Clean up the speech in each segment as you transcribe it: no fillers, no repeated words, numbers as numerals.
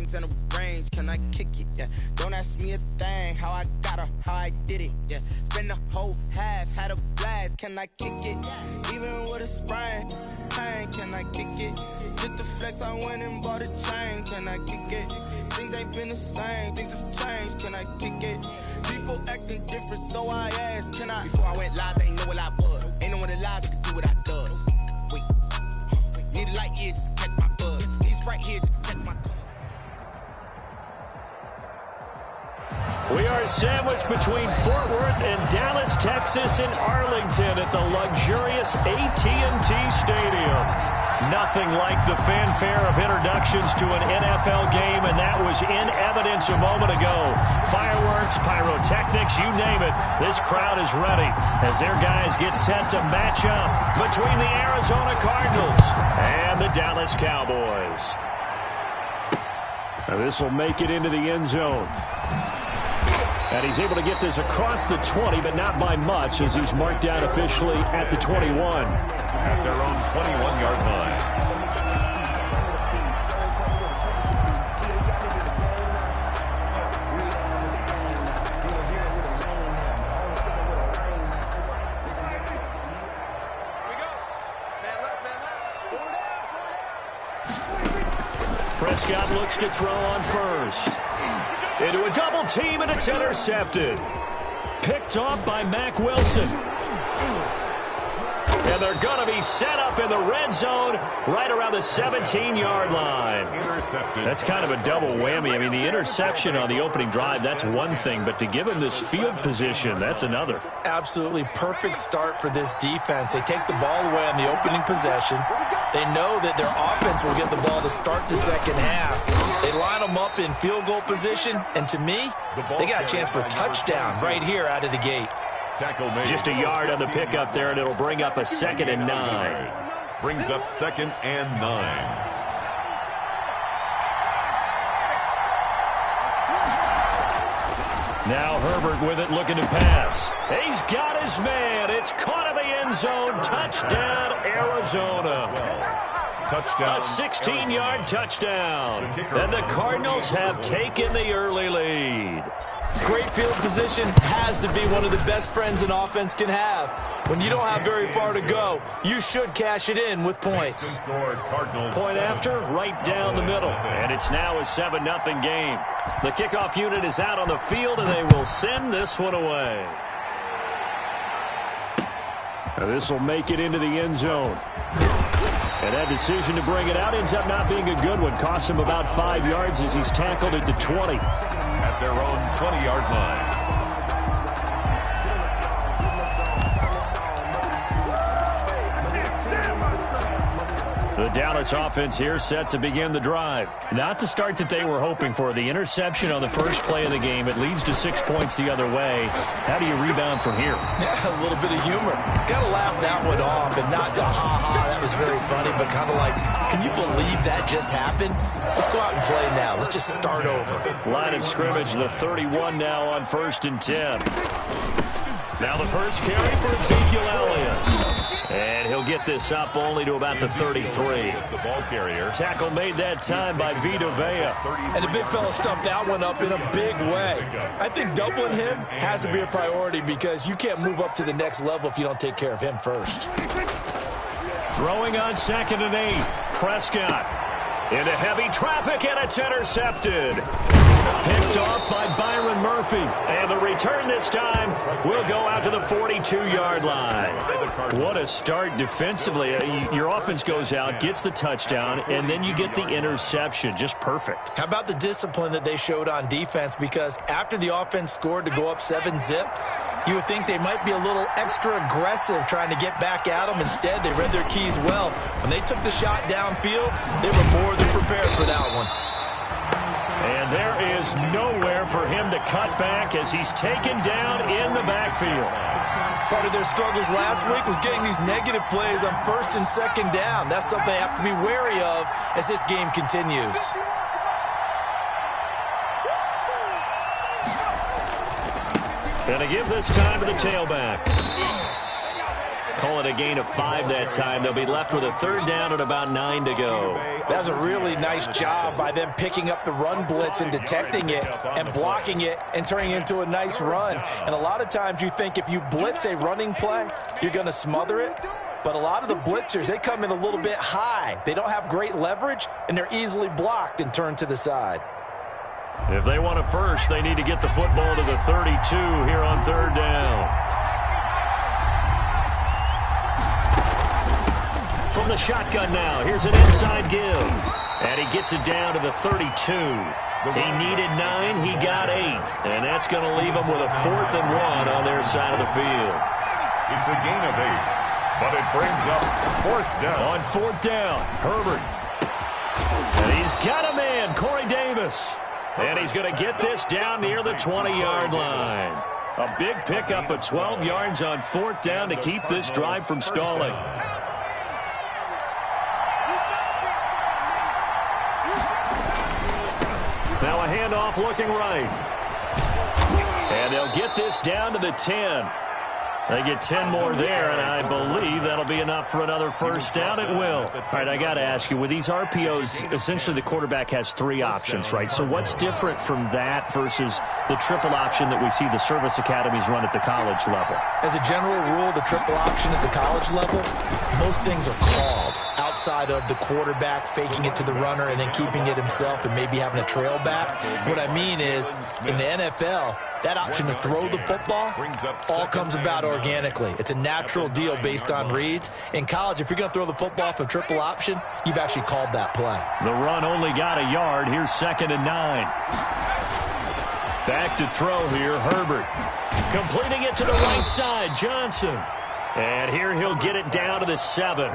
lanes and a range, can I kick it? Yeah. Don't ask me a thing, how I got her, how I did it. Yeah. Spend the whole half, had a blast, can I kick it? Even with a sprain, pain, can I kick it? Just the flex, I went and bought a chain, can I kick it? Things ain't been the same, things have changed, can I kick it? People acting different, so I asked, can I? Before I went live, they ain't know what I was. Ain't no one alive that could do what I does. Wait, need a light here just to catch my buzz. Need right here just to catch my buzz. We are sandwiched between Fort Worth and Dallas, Texas, and Arlington at the luxurious AT&T Stadium. Nothing like the fanfare of introductions to an NFL game, and that was in evidence a moment ago. Fireworks, pyrotechnics, you name it. This crowd is ready as their guys get set to match up between the Arizona Cardinals and the Dallas Cowboys. Now this will make it into the end zone. And he's able to get this across the 20, but not by much, as he's marked down officially at the 21. At their own 21-yard line. Prescott looks to throw on first. Into a double team, and it's intercepted. Picked off by Mack Wilson. And they're going to be set up in the red zone right around the 17-yard line. Intercepted. That's kind of a double whammy. I mean, the interception on the opening drive, that's one thing. But to give him this field position, that's another. Absolutely perfect start for this defense. They take the ball away on the opening possession. They know that their offense will get the ball to start the second half. They line them up in field goal position. And to me, they got a chance for a touchdown right here out of the gate. Just a yard on the pickup there, and it'll bring up a 2nd and 9. Brings up 2nd and 9. Now Herbert with it, looking to pass. He's got his man. It's caught in the end zone. Touchdown, Arizona. Touchdown. A 16-yard touchdown. And the Cardinals have taken the early lead. Great field position has to be one of the best friends an offense can have. When you don't have very far to go, you should cash it in with points. Point after, right down the middle. And it's now a 7-0 game. The kickoff unit is out on the field, and they will send this one away. Now this will make it into the end zone. And that decision to bring it out ends up not being a good one. Costs him about 5 yards as he's tackled at the 20. At their own 20-yard line. The Dallas offense here set to begin the drive. Not the start that they were hoping for. The interception on the first play of the game. It leads to 6 points the other way. How do you rebound from here? Yeah, a little bit of humor. Got to laugh that one off and not go, ha-ha, that was very funny, but kind of like, can you believe that just happened? Let's go out and play now. Let's just start over. Line of scrimmage, the 31 now on 1st and 10. Now the first carry for Ezekiel Elliott. And he'll get this up only to about the 33. The ball carrier. Tackle made that time by Vita Vea. And the big fella stuffed that one up in a big way. I think doubling him has to be a priority because you can't move up to the next level if you don't take care of him first. Throwing on 2nd and 8. Prescott into heavy traffic, and it's intercepted. Picked off by Byron Murphy. And the return this time will go out to the 42-yard line. What a start defensively. Your offense goes out, gets the touchdown, and then you get the interception. Just perfect. How about the discipline that they showed on defense? Because after the offense scored to go up 7-zip, you would think they might be a little extra aggressive trying to get back at them. Instead, they read their keys well. When they took the shot downfield, they were more than prepared for that one. And there is nowhere for him to cut back as he's taken down in the backfield. Part of their struggles last week was getting these negative plays on 1st and 2nd down. That's something they have to be wary of as this game continues. Going to give this time to the tailback. Call it a gain of 5 that time. They'll be left with a 3rd down and about 9 to go. That was a really nice job by them picking up the run blitz and detecting it and blocking it and turning it into a nice run. And a lot of times you think if you blitz a running play, you're going to smother it. But a lot of the blitzers, they come in a little bit high. They don't have great leverage, and they're easily blocked and turned to the side. If they want a first, they need to get the football to the 32 here on 3rd down. From the shotgun now, here's an inside give. And he gets it down to the 32. He needed 9, he got 8. And that's going to leave him with a 4th and 1 on their side of the field. It's a gain of 8, but it brings up 4th down. On 4th down, Herbert. And he's got a man, Corey Davis. And he's going to get this down near the 20-yard line. A big pickup of 12 yards on 4th down to keep this drive from stalling. Now a handoff looking right. And they'll get this down to the 10. They get 10 more there, and I believe that'll be enough for another first down. It will. All right, I got to ask you, with these RPOs, essentially the quarterback has 3 options, right? So what's different from that versus the triple option that we see the service academies run at the college level? As a general rule, the triple option at the college level, most things are called outside of the quarterback faking it to the runner and then keeping it himself and maybe having a trail back. What I mean is, in the NFL, that option to throw the football all comes about organically. It's a natural deal based on reads. In college, if you're going to throw the football off a triple option, you've actually called that play. The run only got a yard. Here's 2nd and 9. Back to throw here, Herbert. Completing it to the right side, Johnson. And here he'll get it down to the 7.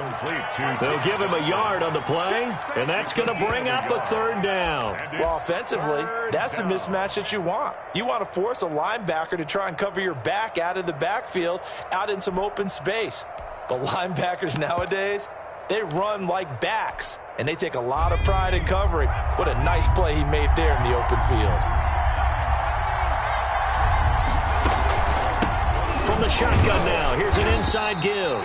They'll give him a yard on the play, and that's going to bring up a 3rd down. Well, offensively, that's the mismatch that you want. You want to force a linebacker to try and cover your back out of the backfield, out in some open space. But linebackers nowadays, they run like backs, and they take a lot of pride in covering. What a nice play he made there in the open field. From the shotgun now, here's an inside give.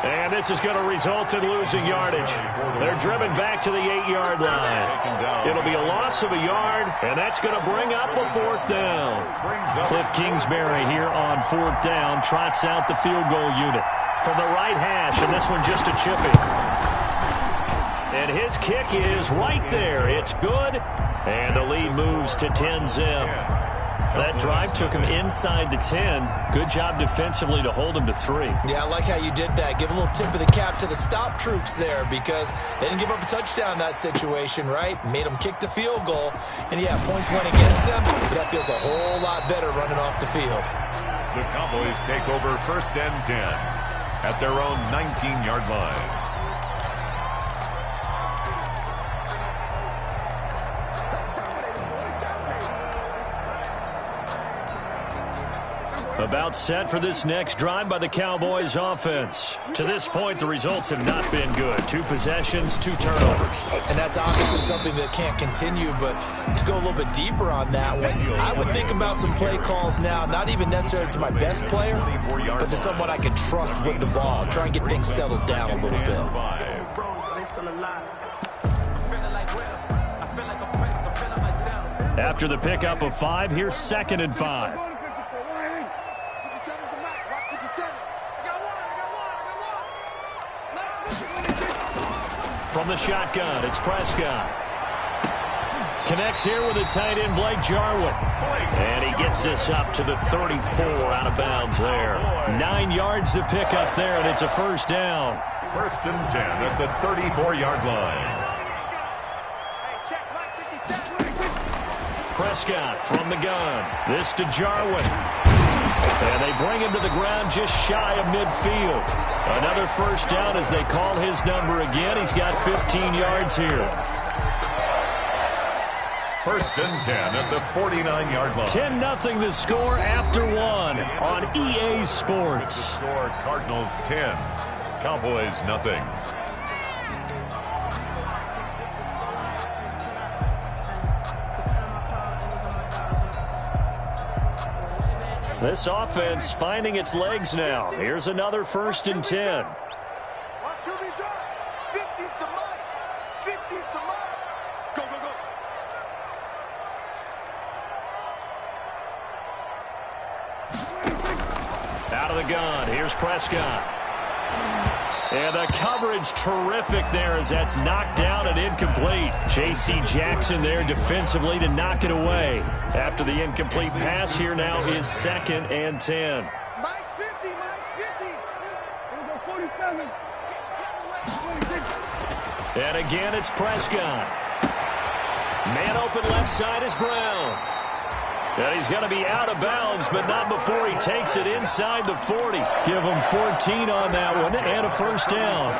And this is going to result in losing yardage. They're driven back to the 8-yard line. It'll be a loss of a yard, and that's going to bring up a 4th down. Cliff Kingsbury here on 4th down trots out the field goal unit. From the right hash, and this one just a chipping. And his kick is right there. It's good, and the lead moves to 10-zip. That drive took him inside the 10. Good job defensively to hold him to 3. Yeah, I like how you did that. Give a little tip of the cap to the stop troops there because they didn't give up a touchdown in that situation, right? Made them kick the field goal. And, yeah, points went against them, but that feels a whole lot better running off the field. The Cowboys take over 1st and 10 at their own 19-yard line. About set for this next drive by the Cowboys offense. To this point, the results have not been good. 2 possessions, 2 turnovers. And that's obviously something that can't continue, but to go a little bit deeper on that one, I would think about some play calls now, not even necessarily to my best player, but to someone I can trust with the ball. Try and get things settled down a little bit. After the pickup of 5, here's 2nd and 5. From the shotgun, it's Prescott. Connects here with the tight end, Blake Jarwin. And he gets this up to the 34, out of bounds there. 9 yards to pick up there, and it's a 1st down. 1st and 10 at the 34-yard line. Prescott from the gun. This to Jarwin. And they bring him to the ground just shy of midfield. Another 1st down as they call his number again. He's got 15 yards here. 1st and 10 at the 49-yard line. 10-0 the score after 1 on EA Sports. The score, Cardinals 10, Cowboys nothing. This offense finding its legs now. Here's another 1st and 10. Out of the gun, here's Prescott. And the coverage terrific there as that's knocked down and incomplete. J.C. Jackson there defensively to knock it away. After the incomplete pass, here now is 2nd and 10. Mike's 50, Mike's 50. Here we go, 47. And again, it's Prescott. Man open left side is Brown. And he's going to be out of bounds, but not before he takes it inside the 40. Give him 14 on that one and a 1st down.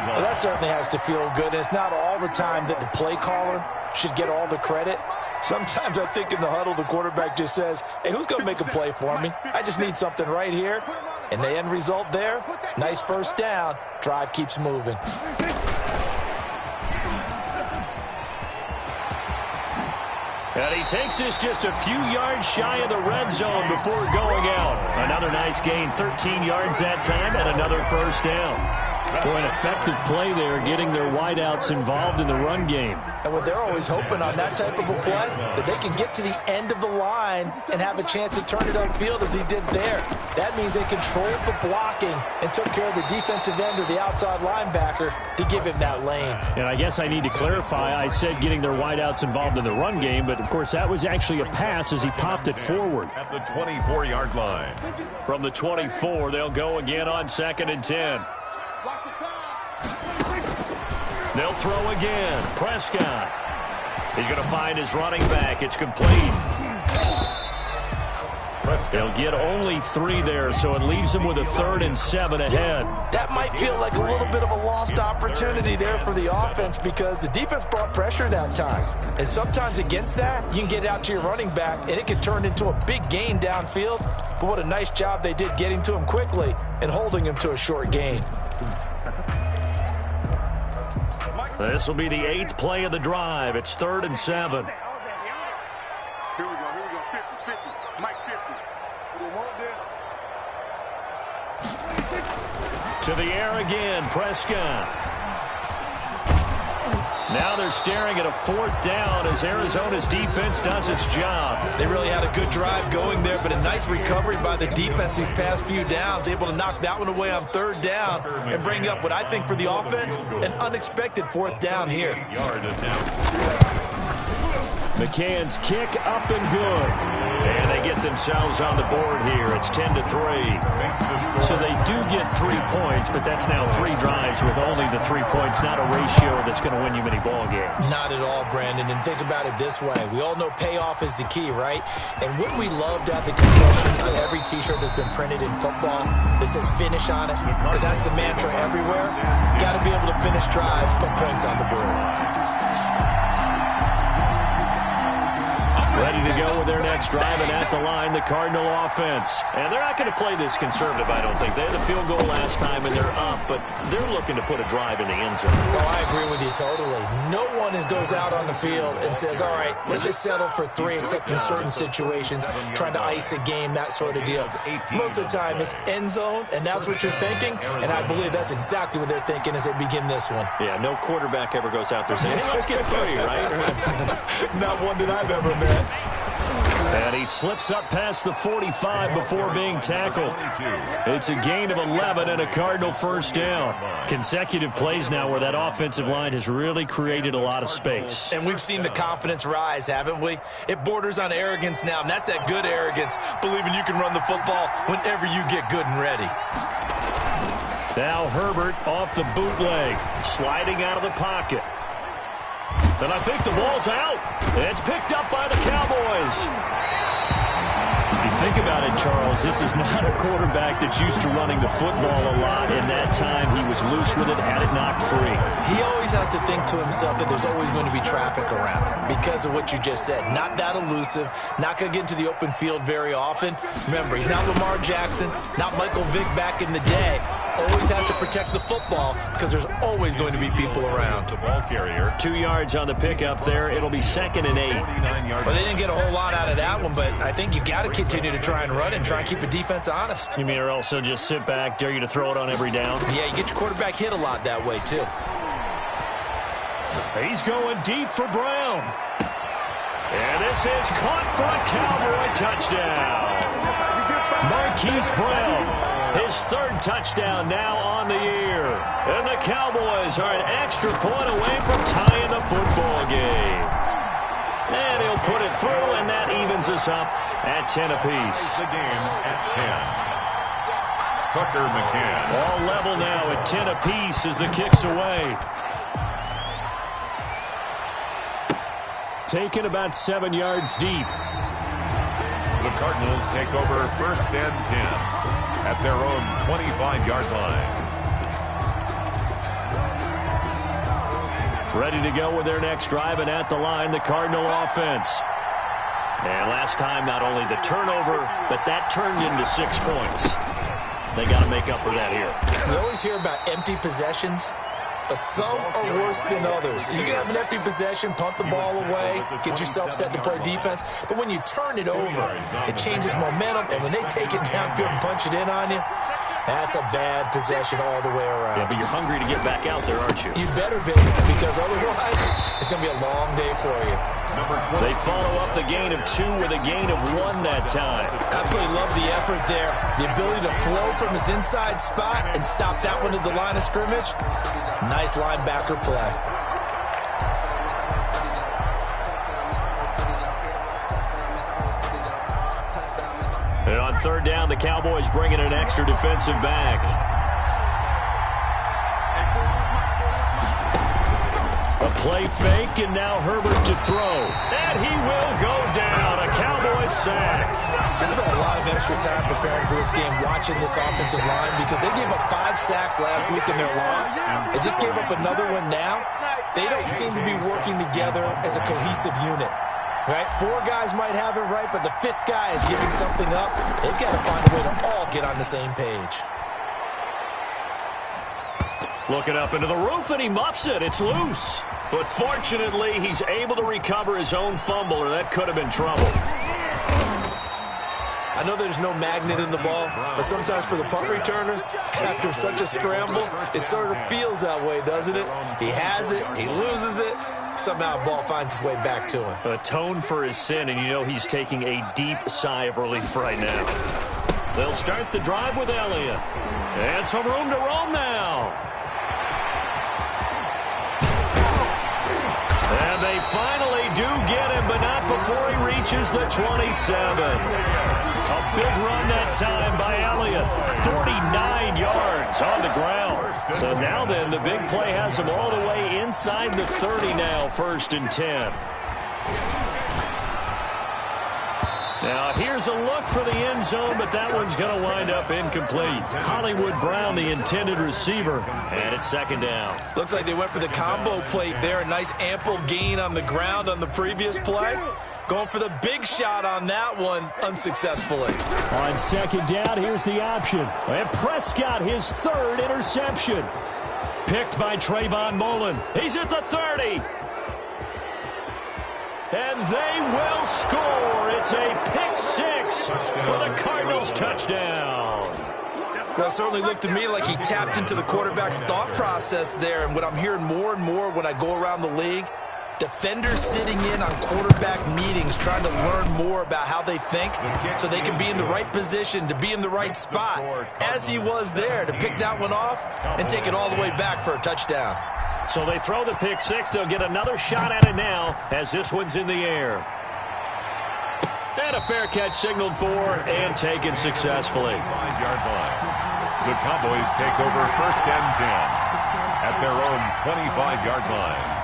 Well, that certainly has to feel good. And it's not all the time that the play caller should get all the credit. Sometimes I think in the huddle, the quarterback just says, hey, who's going to make a play for me? I just need something right here. And the end result there, nice 1st down. Drive keeps moving. And he takes this just a few yards shy of the red zone before going out. Another nice gain, 13 yards that time, and another 1st down. Boy, an effective play there, getting their wideouts involved in the run game. And what they're always hoping on that type of a play, that they can get to the end of the line and have a chance to turn it upfield as he did there. That means they controlled the blocking and took care of the defensive end or the outside linebacker to give him that lane. And I guess I need to clarify, I said getting their wideouts involved in the run game, but of course that was actually a pass as he popped it forward. At the 24-yard line. From the 24, they'll go again on 2nd and 10. They'll throw again. Prescott. He's going to find his running back. It's complete. They'll get only 3 there, so it leaves them with a 3rd and 7 ahead. That might feel like a little bit of a lost opportunity there for the offense because the defense brought pressure that time. And sometimes against that, you can get out to your running back, and it can turn into a big gain downfield. But what a nice job they did getting to him quickly and holding him to a short gain. This will be the 8th play of the drive. It's 3rd and 7. Here we go, 50, Mike 50. We want this. To the air again, Prescott. Now they're staring at a 4th down as Arizona's defense does its job. They really had a good drive going there, but a nice recovery by the defense these past few downs, able to knock that one away on 3rd down and bring up what I think for the offense, an unexpected 4th down here. McCann's kick up and good. And they get themselves on the board here. It's 10-3. So they do get 3 points, but that's now 3 drives with only the 3 points, not a ratio that's going to win you many ball games. Not at all, Brandon. And think about it this way. We all know payoff is the key, right? And wouldn't we love to have the concession on every T-shirt that's been printed in football that says finish on it? Because that's the mantra everywhere. Got to be able to finish drives, put points on the board. Ready to go with their next drive, and at the line, the Cardinal offense. And they're not going to play this conservative, I don't think. They had a field goal last time, and they're up, but they're looking to put a drive in the end zone. Oh, I agree with you totally. No one goes out on the field and says, all right, let's just settle for 3, except in certain situations, trying to ice a game, that sort of deal. Most of the time, it's end zone, and that's what you're thinking, and I believe that's exactly what they're thinking as they begin this one. Yeah, no quarterback ever goes out there saying, hey, let's get 3, right? Not one that I've ever met. And he slips up past the 45 before being tackled. It's a gain of 11 and a Cardinal 1st down. Consecutive plays now where that offensive line has really created a lot of space. And we've seen the confidence rise, haven't we? It borders on arrogance now, and that's that good arrogance, believing you can run the football whenever you get good and ready. Now Herbert off the bootleg, sliding out of the pocket. And I think the ball's out. It's picked up by the Cowboys. You think about it, Charles, this is not a quarterback that's used to running the football a lot, and that time he was loose with it, had it knocked free. He always has to think to himself that there's always going to be traffic around because of what you just said. Not that elusive, not going to get into the open field very often. Remember, he's not Lamar Jackson, not Michael Vick back in the day. always has to protect the football because there's always going to be people around. The ball carrier. 2 yards on the pickup there. It'll be 2nd and 8. Well, they didn't get a whole lot out of that one, but I think you got to continue to try and run and try and keep the defense honest. You mean or also just sit back, dare you to throw it on every down? Yeah, you get your quarterback hit a lot that way, too. He's going deep for Brown. And this is caught for a Cowboy touchdown. Marquise Brown, his 3rd touchdown now on the year. And the Cowboys are an extra point away from tying the football game. And he'll put it through, and that evens us up at 10 apiece. The game at 10. Tucker McCann. All level now at 10 apiece as the kick's away. Taken about 7 yards deep. The Cardinals take over 1st and 10 at their own 25-yard line. Ready to go with their next drive, and at the line, the Cardinal offense. And last time, not only the turnover, but that turned into 6 points. They got to make up for that here. We always hear about empty possessions, but some are worse than others. You can have an empty possession, punt the ball away, get yourself set to play defense, but when you turn it over, it changes momentum, and when they take it downfield and punch it in on you, that's a bad possession all the way around. Yeah, but you're hungry to get back out there, aren't you? You better be, because otherwise it's going to be a long day for you. They follow up the gain of 2 with a gain of 1 that time. Absolutely love the effort there. The ability to flow from his inside spot and stop that one at the line of scrimmage. Nice linebacker play. And on 3rd down, the Cowboys bring in an extra defensive back. A play fake, and now Herbert to throw. And he will go down. A Cowboys sack. I spent a lot of extra time preparing for this game, watching this offensive line, because they gave up 5 sacks last week in their loss. They just gave up another one now. They don't seem to be working together as a cohesive unit. Right? 4 guys might have it right, but the 5th guy is giving something up. They've got to find a way to all get on the same page. Looking up into the roof, and he muffs it. It's loose. But fortunately, he's able to recover his own fumble, or that could have been trouble. I know there's no magnet in the ball, but sometimes for the punt returner, after such a scramble, it sort of feels that way, doesn't it? He has it, he loses it, somehow the ball finds its way back to him. Atone for his sin, and you know he's taking a deep sigh of relief right now. They'll start the drive with Elliott. And some room to roam now. And they finally do get him, but not before he reaches the 27. A big run that time by Elliott. 49 yards on the ground. So now then, the big play has him all the way inside the 30 now, 1st and 10. Now, here's a look for the end zone, but that one's going to wind up incomplete. Hollywood Brown, the intended receiver, and it's 2nd down. Looks like they went for the combo plate there. A nice ample gain on the ground on the previous play. Going for the big shot on that one unsuccessfully. On 2nd down, here's the option. And Prescott, his 3rd interception. Picked by Trayvon Mullen. He's at the 30. And they will score. It's a pick 6 for the Cardinals touchdown. Well, it certainly looked to me like he tapped into the quarterback's thought process there. And what I'm hearing more and more when I go around the league, defenders sitting in on quarterback meetings trying to learn more about how they think so they can be in the right position to be in the right spot, as he was there to pick that one off and take it all the way back for a touchdown. So they throw the pick 6. They'll get another shot at it now as this one's in the air. And a fair catch signaled for and taken successfully. 5-yard line. The Cowboys take over 1st and 10 at their own 25-yard line.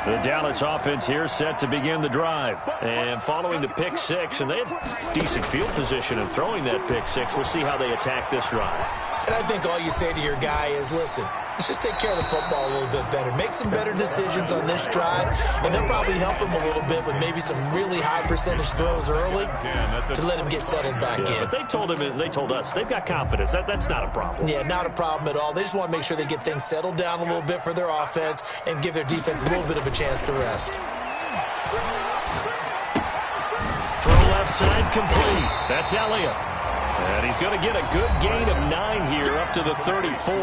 The Dallas offense here set to begin the drive. And following the pick 6, and they had decent field position in throwing that pick 6. We'll see how they attack this drive. And I think all you say to your guy is, listen, let's just take care of the football a little bit better. Make some better decisions on this drive, and they'll probably help him a little bit with maybe some really high percentage throws early to let him get settled back in. But they told us they've got confidence. That's not a problem. Yeah, not a problem at all. They just want to make sure they get things settled down a little bit for their offense and give their defense a little bit of a chance to rest. Throw left side complete. That's Elliott. And he's going to get a good gain of 9 here up to the 34.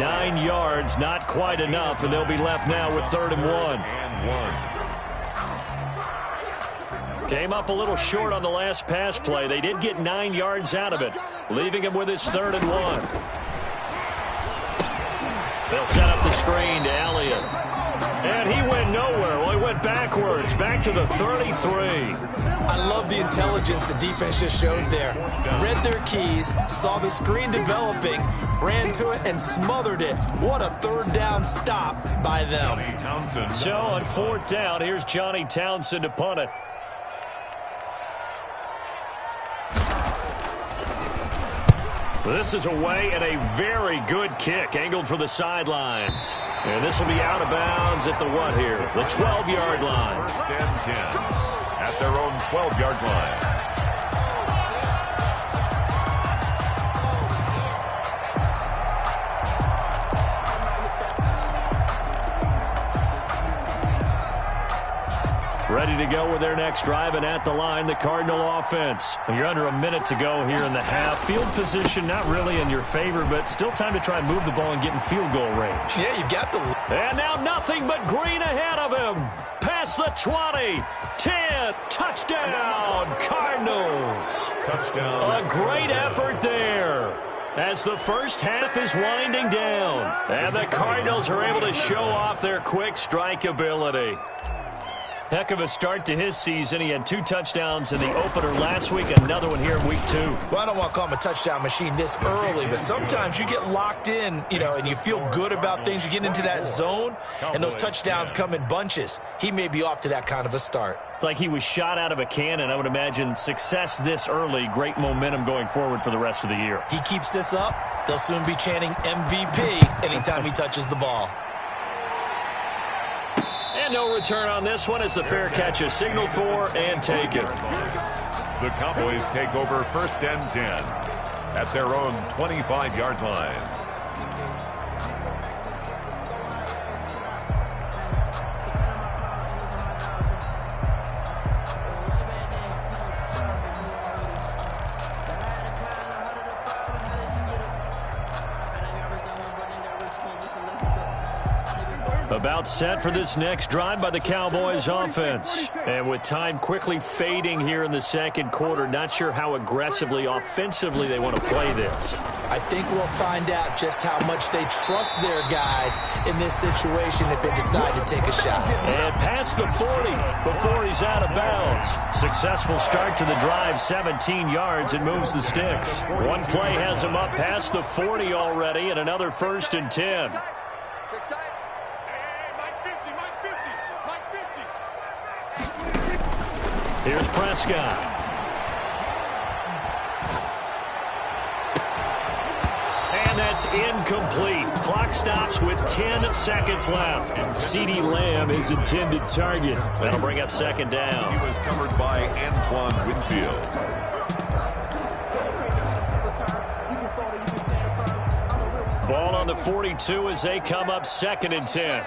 9 yards, not quite enough, and they'll be left now with 3rd and 1. Came up a little short on the last pass play. They did get 9 yards out of it, leaving him with his 3rd and 1. They'll set up the screen to Elliott. And he went nowhere. Well, he went backwards, back to the 33. I love the intelligence the defense just showed there. Read their keys, saw the screen developing, ran to it, and smothered it. What a 3rd down stop by them. So on 4th down, here's Johnny Townsend to punt it. This is away and a very good kick, angled for the sidelines. And this will be out of bounds at the what here? The 12-yard line. 1st and 10 at their own 12-yard line. Ready to go with their next drive, and at the line, the Cardinal offense. You're under a minute to go here in the half. Field position not really in your favor, but still time to try and move the ball and get in field goal range. Yeah, you've got the... And now nothing but green ahead of him. Past the 20, 10, touchdown, Cardinals. Touchdown. A great effort there as the first half is winding down. And the Cardinals are able to show off their quick strike ability. Heck of a start to his season. He had 2 touchdowns in the opener last week, another one here in week 2. Well, I don't want to call him a touchdown machine this early, but sometimes you get locked in, and you feel good about things. You get into that zone, and those touchdowns come in bunches. He may be off to that kind of a start. It's like he was shot out of a cannon. I would imagine success this early, great momentum going forward for the rest of the year. He keeps this up, they'll soon be chanting MVP anytime he touches the ball. And no return on this one as the fair catch is signaled for and taken. The Cowboys take over 1st and 10 at their own 25-yard line. About set for this next drive by the Cowboys offense. And with time quickly fading here in the 2nd quarter, not sure how aggressively, offensively they want to play this. I think we'll find out just how much they trust their guys in this situation if they decide to take a shot. And past the 40 before he's out of bounds. Successful start to the drive, 17 yards, and moves the sticks. One play has him up past the 40 already, and another 1st and 10. Here's Prescott. And that's incomplete. Clock stops with 10 seconds left. CeeDee Lamb is intended target. That'll bring up 2nd down. He was covered by Antoine Winfield. Ball on the 42 as they come up 2nd and 10.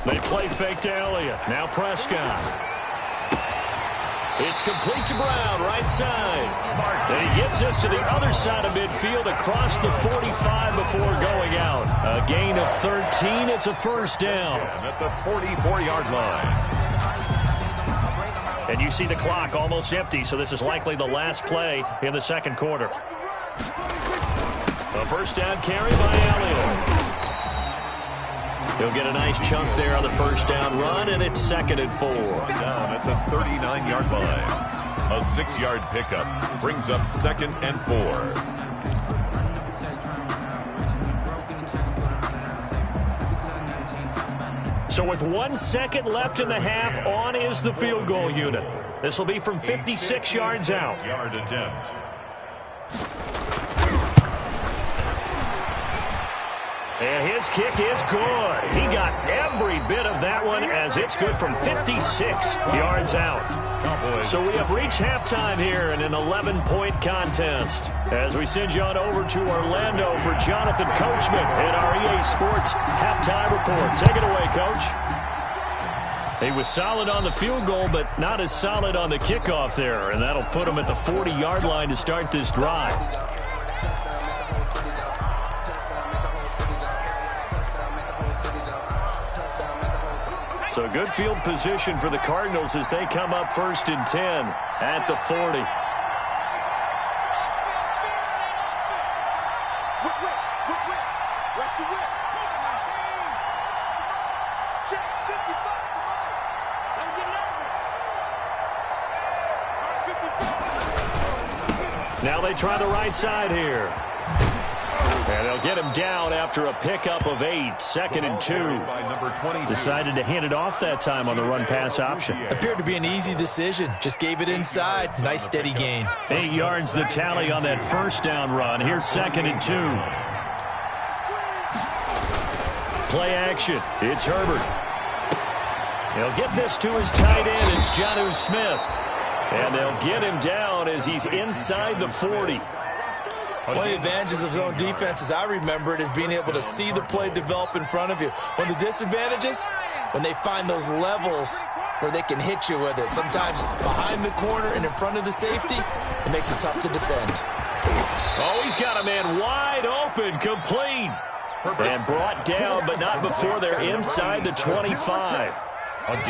They play fake to Elliott. Now Prescott. It's complete to Brown, right side. And he gets us to the other side of midfield across the 45 before going out. A gain of 13. It's a 1st down. At the 44-yard line. And you see the clock almost empty, so this is likely the last play in the 2nd quarter. A 1st down carry by Elliott. He'll get a nice chunk there on the 1st down run, and it's 2nd and 4. Down at the 39-yard line. A 6-yard pickup brings up 2nd and 4. So with 1 second left in the half, on is the field goal unit. This will be from 56 yards out. 56-yard attempt. And his kick is good. He got every bit of that one as it's good from 56 yards out. So we have reached halftime here in an 11-point contest. As we send you on over to Orlando for Jonathan Coachman in our EA Sports halftime report. Take it away, Coach. He was solid on the field goal, but not as solid on the kickoff there. And that'll put him at the 40-yard line to start this drive. So good field position for the Cardinals as they come up 1st and 10 at the 40. Now they try the right side here. And they'll get him down after a pickup of 8, 2nd and 2. Decided to hand it off that time on the run-pass option. Appeared to be an easy decision. Just gave it inside. Nice steady gain. 8 yards the tally on that first down run. Here's 2nd and 2. Play action. It's Herbert. He'll get this to his tight end. It's Jonnu Smith. And they'll get him down as he's inside the 40. One of the advantages of zone defense, as I remember it, is being able to see the play develop in front of you. One of the disadvantages, when they find those levels where they can hit you with it. Sometimes behind the corner and in front of the safety, it makes it tough to defend. Oh, he's got a man wide open, complete. And brought down, but not before they're inside the 25.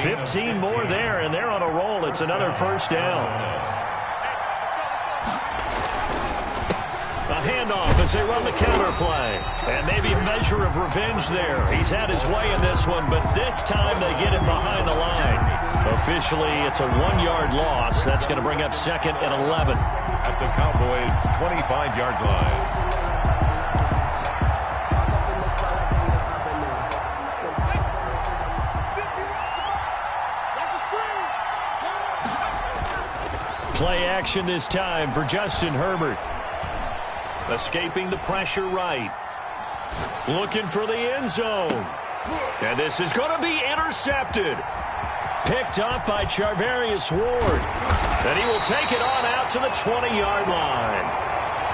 15 more there, and they're on a roll. It's another first down. A handoff as they run the counter play. And maybe a measure of revenge there. He's had his way in this one, but this time they get him behind the line. Officially, it's a 1-yard loss. That's going to bring up 2nd and 11. At the Cowboys' 25-yard line. Play action this time for Justin Herbert. Escaping the pressure right. Looking for the end zone. And this is going to be intercepted. Picked up by Charvarius Ward. And he will take it on out to the 20-yard line.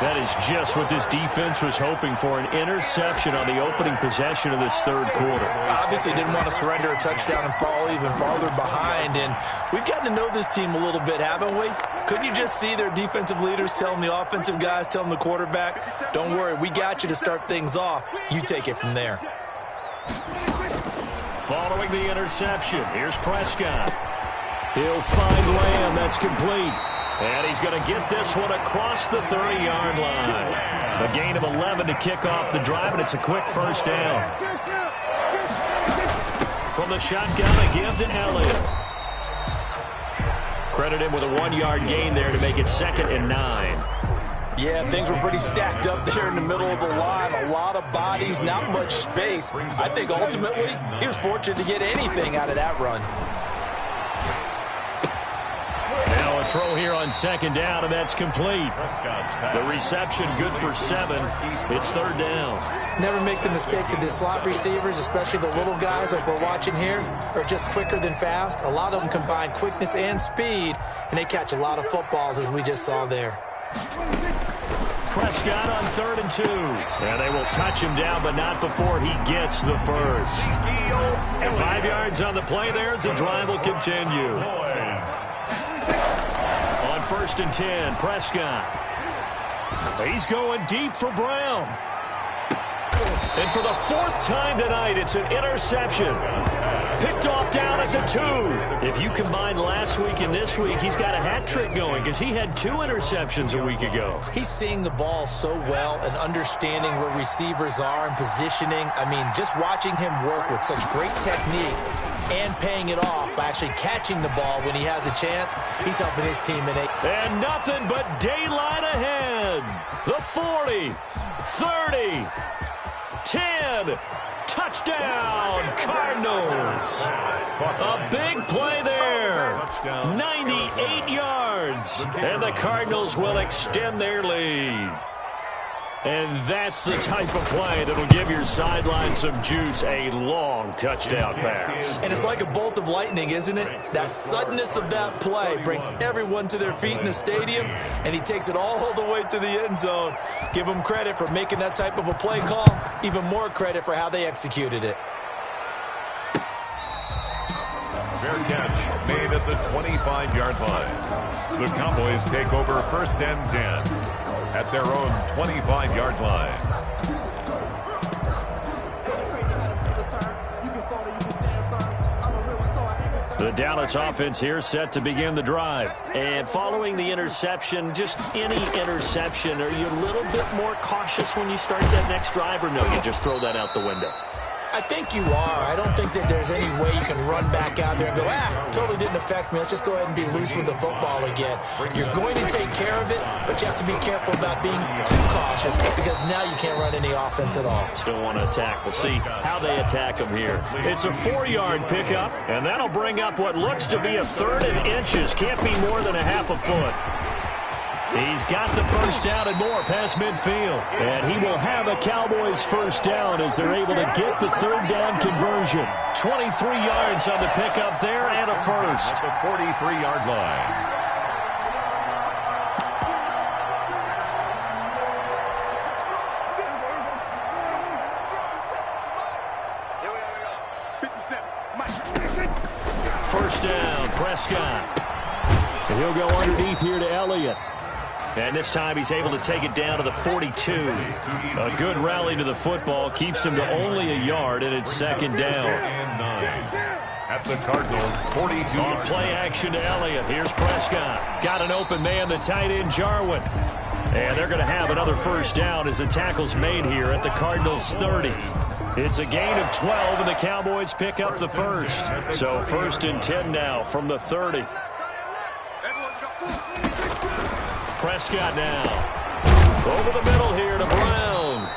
That is just what this defense was hoping for, an interception on the opening possession of this third quarter. Obviously didn't want to surrender a touchdown and fall even farther behind. And we've gotten to know this team a little bit, haven't we? Couldn't you just see their defensive leaders telling the offensive guys, telling the quarterback, don't worry, we got you to start things off. You take it from there. Following the interception, here's Prescott. He'll find Lamb. That's complete. And he's going to get this one across the 30-yard line. A gain of 11 to kick off the drive, and it's a quick first down. From the shotgun, a give to Elliott. Credit him with a 1-yard gain there to make it 2nd and 9. Yeah, things were pretty stacked up there in the middle of the line. A lot of bodies, not much space. I think ultimately he was fortunate to get anything out of that run. Now a throw here on 2nd down, and that's complete. The reception good for 7. It's 3rd down. Never make the mistake that the slot receivers, especially the little guys like we're watching here, are just quicker than fast. A lot of them combine quickness and speed, and they catch a lot of footballs, as we just saw there. Prescott on 3rd and 2. And they will touch him down, but not before he gets the first. And 5 yards on the play there as the drive will continue. On 1st and 10, Prescott. He's going deep for Brown. And for the 4th time tonight, it's an interception. Picked off down at the 2. If you combine last week and this week, he's got a hat trick going because he had 2 interceptions a week ago. He's seeing the ball so well and understanding where receivers are and positioning. I mean, just watching him work with such great technique and paying it off by actually catching the ball when he has a chance, he's helping his team in 8. And nothing but daylight ahead. The 40, 30, 10, touchdown, Cardinals. A big play there. 98 yards. And the Cardinals will extend their lead. And that's the type of play that'll give your sideline some juice, a long touchdown pass. And it's like a bolt of lightning, isn't it? That suddenness of that play brings everyone to their feet in the stadium, and he takes it all the way to the end zone. Give him credit for making that type of a play call, even more credit for how they executed it. Fair catch made at the 25-yard line. The Cowboys take over 1st and 10 at their own 25-yard line. The Dallas offense here set to begin the drive. And following the interception, just any interception, are you a little bit more cautious when you start that next drive, or no, you just throw that out the window? I think you are. I don't think that there's any way you can run back out there and go, totally didn't affect me. Let's just go ahead and be loose with the football again. You're going to take care of it, but you have to be careful about being too cautious because now you can't run any offense at all. Still want to attack. We'll see how they attack them here. It's a 4-yard pickup, and that'll bring up what looks to be a 3rd and inches. Can't be more than a half a foot. He's got the first down and more past midfield. And he will have a Cowboys first down as they're able to get the 3rd down conversion. 23 yards on the pickup there and a first. At the 43-yard line. First down, Prescott. And he'll go underneath here to Elliott. And this time he's able to take it down to the 42. A good rally to the football keeps him to only a yard, and it's 2nd down. At the Cardinals, 42. On play action to Elliott. Here's Prescott. Got an open man, the tight end, Jarwin. And they're going to have another first down as the tackle's made here at the Cardinals' 30. It's a gain of 12, and the Cowboys pick up the first. So 1st and 10 now from the 30. Prescott now. Over the middle here to Brown.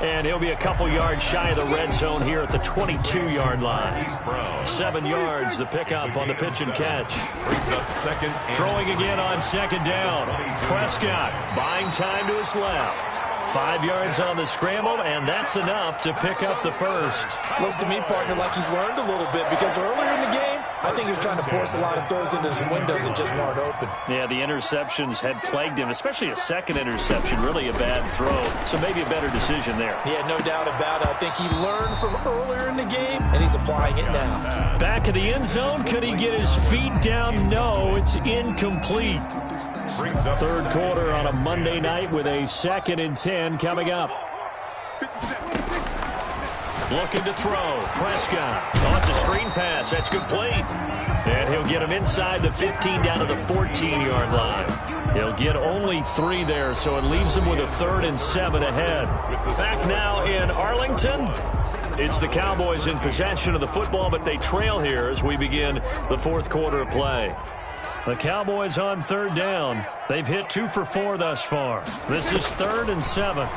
And he'll be a couple yards shy of the red zone here at the 22-yard line. 7 yards, the pickup on the pitch and catch. Brings up 2nd. Throwing again on 2nd down. Prescott buying time to his left. 5 yards on the scramble, and that's enough to pick up the first. Looks to me, partner, like he's learned a little bit because earlier in the game, I think he was trying to force a lot of throws into some windows that just weren't open. Yeah, the interceptions had plagued him, especially a second interception, really a bad throw. So maybe a better decision there. Yeah, no doubt about it. I think he learned from earlier in the game, and he's applying it now. Back of the end zone, could he get his feet down? No, it's incomplete. 3rd quarter on a Monday night with a 2nd and 10 coming up. Looking to throw. Prescott. Oh, it's a screen pass. That's complete. And he'll get him inside the 15 down to the 14-yard line. He'll get only 3 there, so it leaves him with a 3rd and 7 ahead. Back now in Arlington. It's the Cowboys in possession of the football, but they trail here as we begin the 4th quarter of play. The Cowboys on 3rd down. They've hit 2 for 4 thus far. This is 3rd and 7.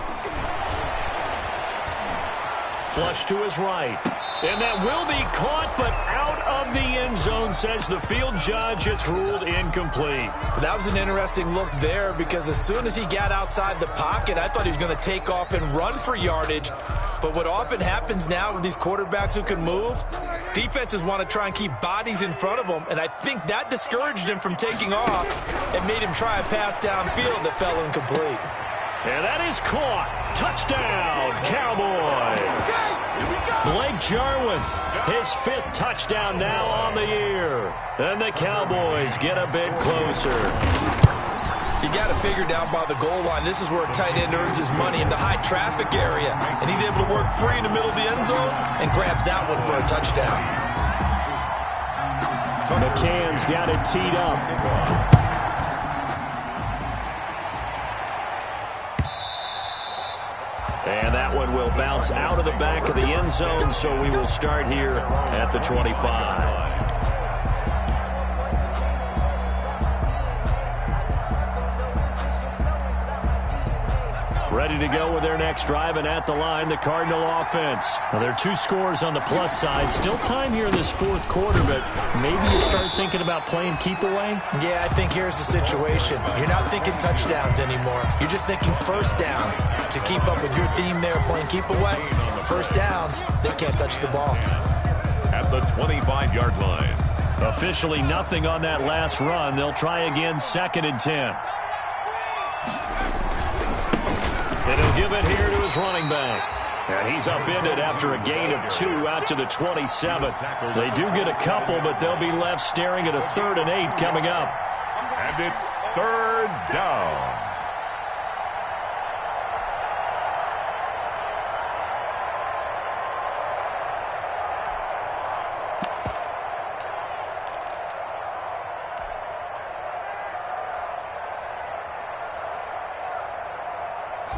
Flush to his right. And that will be caught, but out of the end zone, says the field judge. It's ruled incomplete. That was an interesting look there because as soon as he got outside the pocket, I thought he was going to take off and run for yardage. But what often happens now with these quarterbacks who can move, defenses want to try and keep bodies in front of them, and I think that discouraged him from taking off and made him try a pass downfield that fell incomplete. And that is caught. Touchdown, Cowboys. Blake Jarwin, his 5th touchdown now on the year. And the Cowboys get a bit closer. You got to figure down by the goal line. This is where a tight end earns his money in the high traffic area. And he's able to work free in the middle of the end zone and grabs that one for a touchdown. McCann's got it teed up. And that one will bounce out of the back of the end zone, so we will start here at the 25. Ready to go with their next drive, and at the line, the Cardinal offense. Now, there are 2 scores on the plus side. Still time here in this fourth quarter, but maybe you start thinking about playing keep away? Yeah, I think here's the situation. You're not thinking touchdowns anymore. You're just thinking first downs. To keep up with your theme there, playing keep away, first downs, they can't touch the ball. At the 25-yard line. Officially nothing on that last run. They'll try again, 2nd and 10. And he'll give it here to his running back. And he's upended after a gain of 2 out to the 27. They do get a couple, but they'll be left staring at a 3rd and 8 coming up. And it's 3rd down.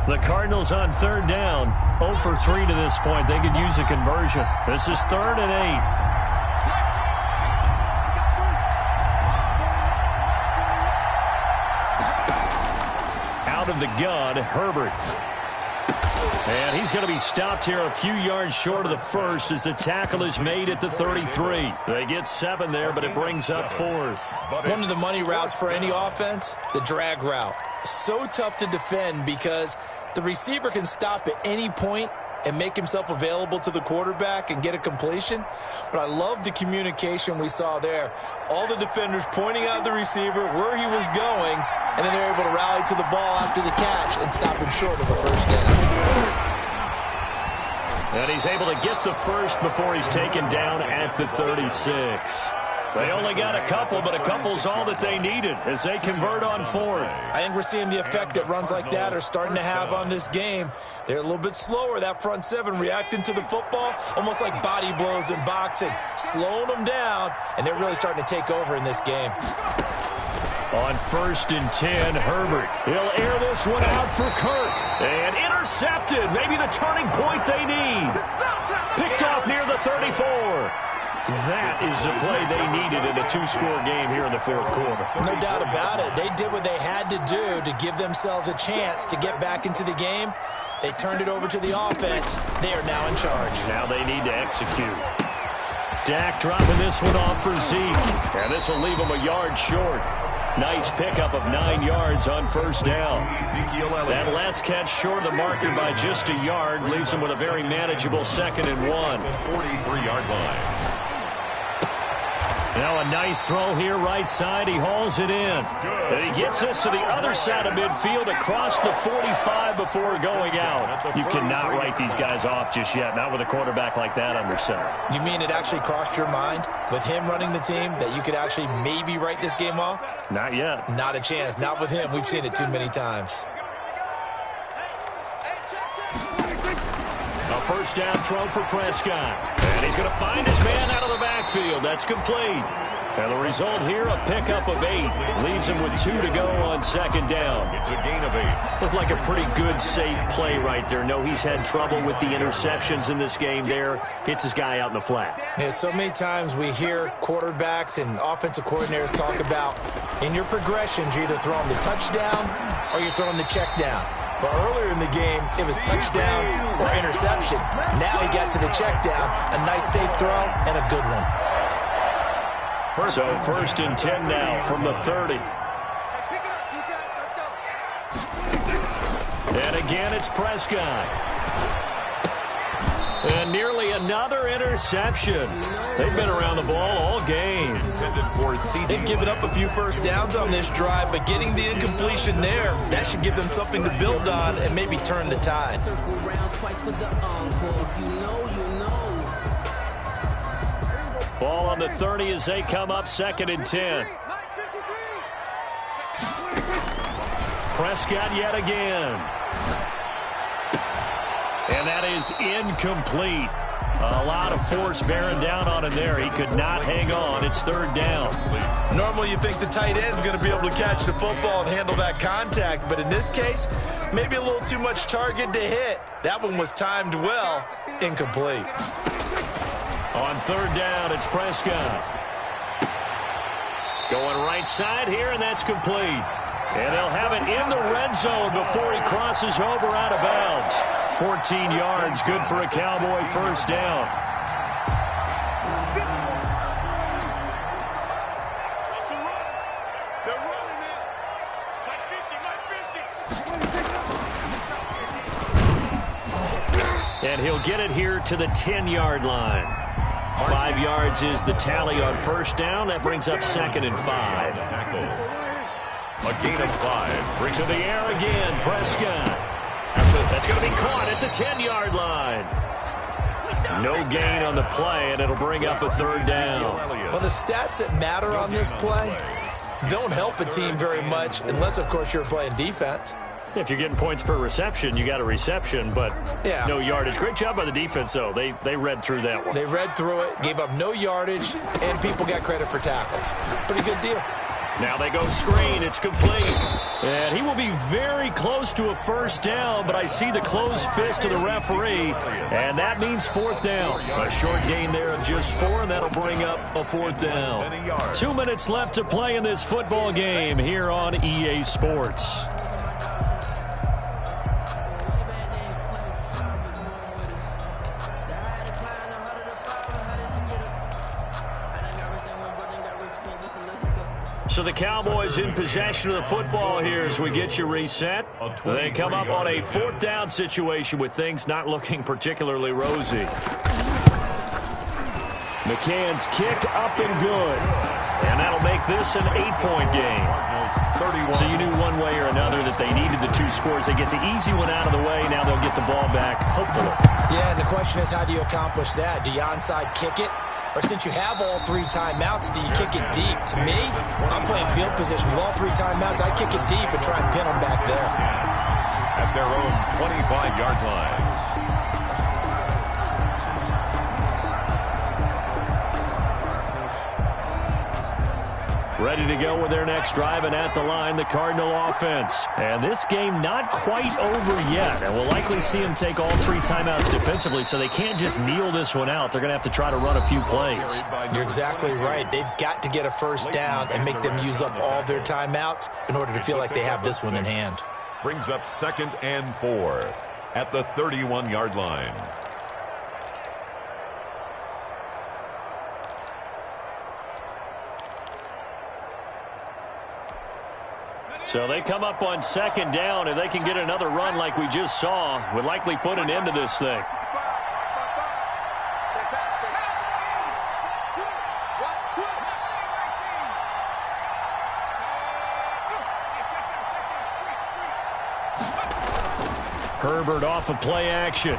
The Cardinals on 3rd down. 0 for 3 to this point. They could use a conversion. This is 3rd and 8. Out of the gun, Herbert. And he's going to be stopped here a few yards short of the first as the tackle is made at the 33. They get 7 there, but it brings up 4th. One of the money routes for any offense, the drag route. So tough to defend because the receiver can stop at any point and make himself available to the quarterback and get a completion. But I love the communication we saw there. All the defenders pointing out the receiver, where he was going, and then they're able to rally to the ball after the catch and stop him short of a first down. And he's able to get the first before he's taken down at the 36. They only got a couple, but a couple's all that they needed as they convert on 4th. I think we're seeing the effect that runs like that are starting to have on this game. They're a little bit slower, that front 7, reacting to the football, almost like body blows in boxing, slowing them down, and they're really starting to take over in this game. On 1st and 10, Herbert. He'll air this one out for Kirk. And intercepted. Maybe the turning point they need. Picked off near the 34. That is the play they needed in a 2-score game here in the 4th quarter. No doubt about it. They did what they had to do to give themselves a chance to get back into the game. They turned it over to the offense. They are now in charge. Now they need to execute. Dak dropping this one off for Zeke. And this will leave him a yard short. Nice pickup of 9 yards on 1st down. That last catch short of the marker by just a yard leaves him with a very manageable 2nd and 1. 43-yard line. Now a nice throw here, right side. He hauls it in. And he gets us to the other side of midfield across the 45 before going out. You cannot write these guys off just yet, not with a quarterback like that under center. You mean it actually crossed your mind with him running the team that you could actually maybe write this game off? Not yet. Not a chance. Not with him. We've seen it too many times. A 1st down throw for Prescott. And he's going to find his man out of the backfield. That's complete. And the result here, a pickup of 8. Leaves him with 2 to go on 2nd down. It's a gain of 8. Looked like a pretty good, safe play right there. No, he's had trouble with the interceptions in this game there. Hits his guy out in the flat. Yeah, so many times we hear quarterbacks and offensive coordinators talk about in your progressions, you're either throwing the touchdown or you're throwing the check down. But earlier in the game, it was touchdown or interception. Now he got to the check down, a nice safe throw, and a good one. So 1st and 10 now from the 30. And again, it's Prescott. And nearly another interception. They've been around the ball all game. They've given up a few first downs on this drive, but getting the incompletion there, that should give them something to build on and maybe turn the tide. Ball on the 30 as they come up 2nd and 10. Prescott yet again. And that is incomplete. A lot of force bearing down on him there. He could not hang on. It's 3rd down. Normally you think the tight end's going to be able to catch the football and handle that contact, but in this case, maybe a little too much target to hit. That one was timed well. Incomplete. On 3rd down, it's Prescott. Going right side here, and that's complete. And they'll have it in the red zone before he crosses over out of bounds. 14 yards, good for a Cowboy first down. And he'll get it here to the 10-yard line. 5 yards is the tally on first down. That brings up 2nd and 5. A gain of 5. Brings to the air again. Prescott. That's going to be caught at the 10-yard line. No gain on the play, and it'll bring up a 3rd down. Well, the stats that matter on this play don't help a team very much unless, of course, you're playing defense. If you're getting points per reception, you got a reception, but no yardage. Great job by the defense, though. They read through that one. They read through it, gave up no yardage, and people got credit for tackles. Pretty good deal. Now they go screen. It's complete. And he will be very close to a first down, but I see the closed fist of the referee, and that means 4th down. A short gain there of just 4, and that'll bring up a 4th down. 2 minutes left to play in this football game here on EA Sports. So the Cowboys in possession of the football here as we get you reset. They come up on a 4th down situation with things not looking particularly rosy. McCann's kick up and good. And that'll make this an 8-point game. So you knew one way or another that they needed the 2 scores. They get the easy one out of the way. Now they'll get the ball back, hopefully. Yeah, and the question is, how do you accomplish that? Do you onside kick it? Or since you have all 3 timeouts, do you kick it deep? To me, I'm playing field position with all 3 timeouts. I kick it deep and try and pin them back there. At their own 25-yard line. Ready to go with their next drive, and at the line, the Cardinal offense. And this game not quite over yet, and we'll likely see them take all 3 timeouts defensively, so they can't just kneel this one out. They're going to have to try to run a few plays. You're exactly right. They've got to get a first down and make them use up all their timeouts in order to feel like they have this one in hand. Brings up 2nd and 4 at the 31-yard line. So they come up on 2nd down. If they can get another run like we just saw, would likely put an end to this thing. Herbert off of play action.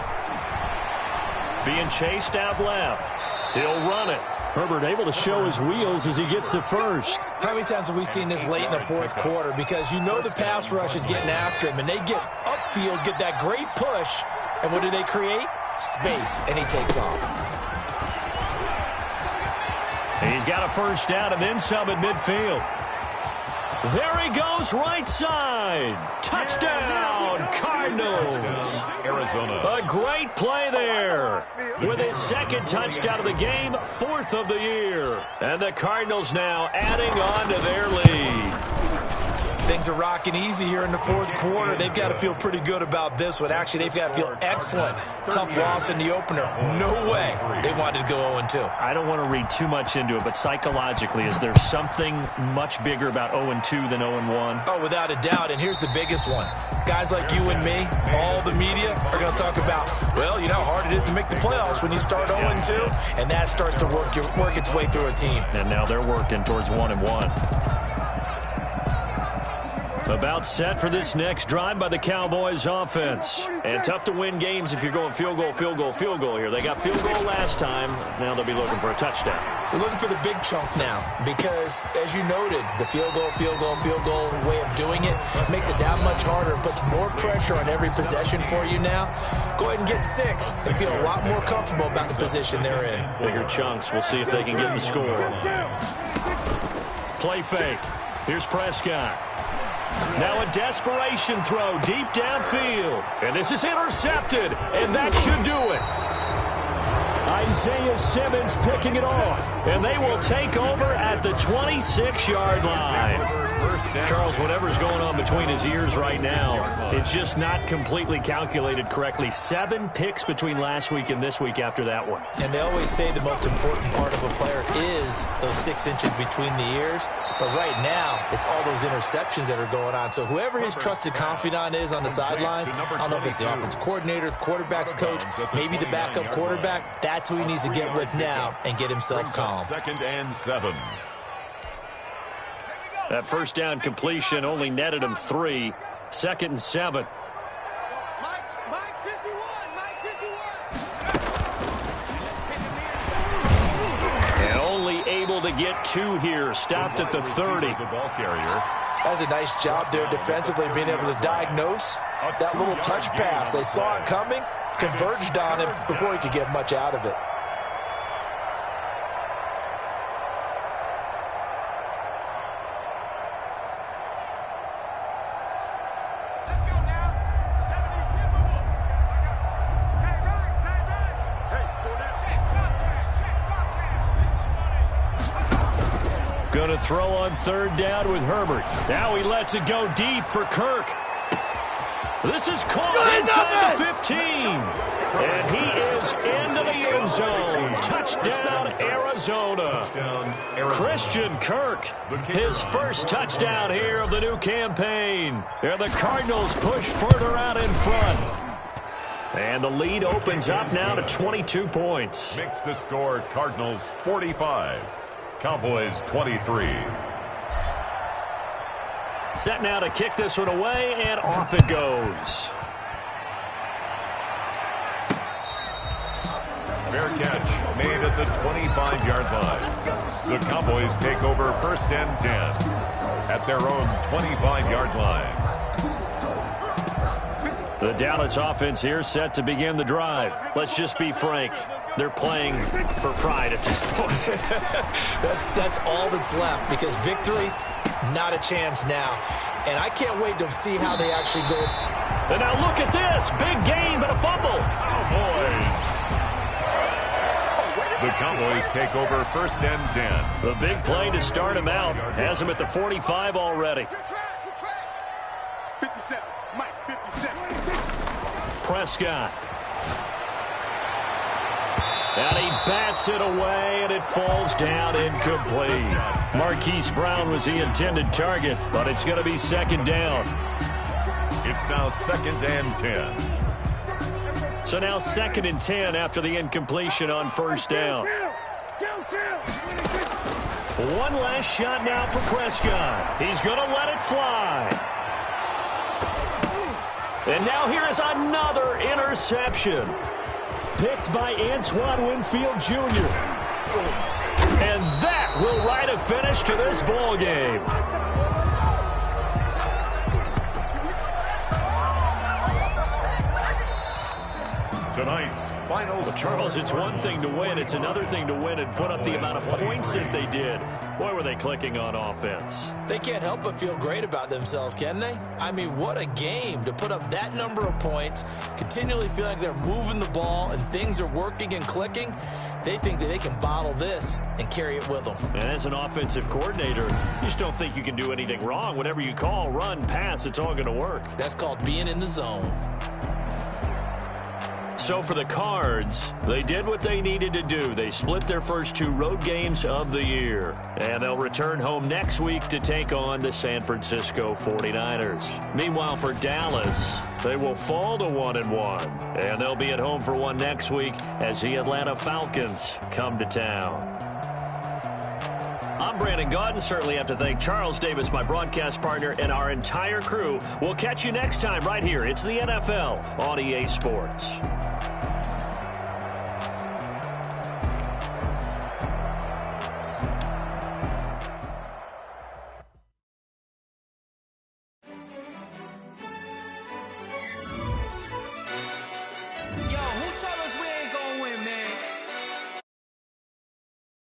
Being chased out left. He'll run it. Herbert able to show his wheels as he gets to first. How many times have we seen this late in the 4th quarter? Because you know the pass rush is getting after him, and they get upfield, get that great push, and what do they create? Space, and he takes off. He's got a first down and then some at midfield. There he goes, right side. Touchdown, Cardinals. Arizona. A great play there. With his 2nd touchdown of the game, 4th of the year. And the Cardinals now adding on to their lead. Things are rocking easy here in the 4th quarter. They've got to feel pretty good about this one. Actually, they've got to feel excellent. Tough loss in the opener. No way they wanted to go 0-2. I don't want to read too much into it, but psychologically, is there something much bigger about 0-2 than 0-1? Oh, without a doubt, and here's the biggest one. Guys like you and me, all the media, are going to talk about, well, you know how hard it is to make the playoffs when you start 0-2, and that starts to work its way through a team. And now they're working towards 1-1. About set for this next drive by the Cowboys offense. And tough to win games if you're going field goal, field goal, field goal here. They got field goal last time. Now they'll be looking for a touchdown. They're looking for the big chunk now because, as you noted, the field goal, field goal, field goal way of doing it makes it that much harder and puts more pressure on every possession for you now. Go ahead and get 6 and feel a lot more comfortable about the position they're in. Bigger chunks. We'll see if they can get the score. Play fake. Here's Prescott. Now a desperation throw deep downfield. And this is intercepted, and that should do it. Isaiah Simmons picking it off. And they will take over at the 26-yard line. Charles, whatever's going on between his ears right now, it's just not completely calculated correctly. 7 picks between last week and this week after that one. And they always say the most important part of a player is those 6 inches between the ears. But right now, it's all those interceptions that are going on. So whoever his trusted confidant is on the sidelines, I don't know if it's the offense coordinator, the quarterback's coach, maybe the backup quarterback, that's who he needs to get with now and get himself calm. 2nd and 7. That first down completion only netted him 3. 2nd and 7. Mike 51. And only able to get 2 here. Stopped at the 30. The ball carrier. That's a nice job there defensively, being able to diagnose that little touch pass. They saw it coming, converged on him before he could get much out of it. Going to throw on 3rd down with Herbert. Now he lets it go deep for Kirk. This is caught inside the 15. And he is into the end zone. Touchdown, Arizona. Christian Kirk, his first touchdown here of the new campaign. And the Cardinals push further out in front. And the lead opens up now to 22 points. Makes the score Cardinals 45. Cowboys 23. Set now to kick this one away, and off it goes. Fair catch made at the 25-yard line. The Cowboys take over 1st and 10 at their own 25-yard line. The Dallas offense here set to begin the drive. Let's just be frank. They're playing for pride at this point. That's all that's left, because victory, not a chance now. And I can't wait to see how they actually go. And now look at this. Big gain, but a fumble. Cowboys. The Cowboys take over 1st and 10. The big play to start him out. Has him at the 45 already. 57. Mike 57. Prescott. And he bats it away, and it falls down incomplete. Marquise Brown was the intended target, but it's going to be 2nd down. It's now 2nd and 10. So now 2nd and 10 after the incompletion on 1st down. One last shot now for Prescott. He's going to let it fly. And now here is another interception. Picked by Antoine Winfield Jr. And that will write a finish to this ball game. Tonight's final Well, Charles, it's one thing to win. It's another thing to win and put up the amount of points that they did. Boy, were they clicking on offense. They can't help but feel great about themselves, can they? I mean, what a game to put up that number of points, continually feel like they're moving the ball and things are working and clicking. They think that they can bottle this and carry it with them. And as an offensive coordinator, you just don't think you can do anything wrong. Whatever you call, run, pass, it's all going to work. That's called being in the zone. So for the Cards, they did what they needed to do. They split their first 2 road games of the year. And they'll return home next week to take on the San Francisco 49ers. Meanwhile, for Dallas, they will fall to 1-1. And they'll be at home for one next week as the Atlanta Falcons come to town. I'm Brandon Gaudin. Certainly have to thank Charles Davis, my broadcast partner, and our entire crew. We'll catch you next time right here. It's the NFL on EA Sports.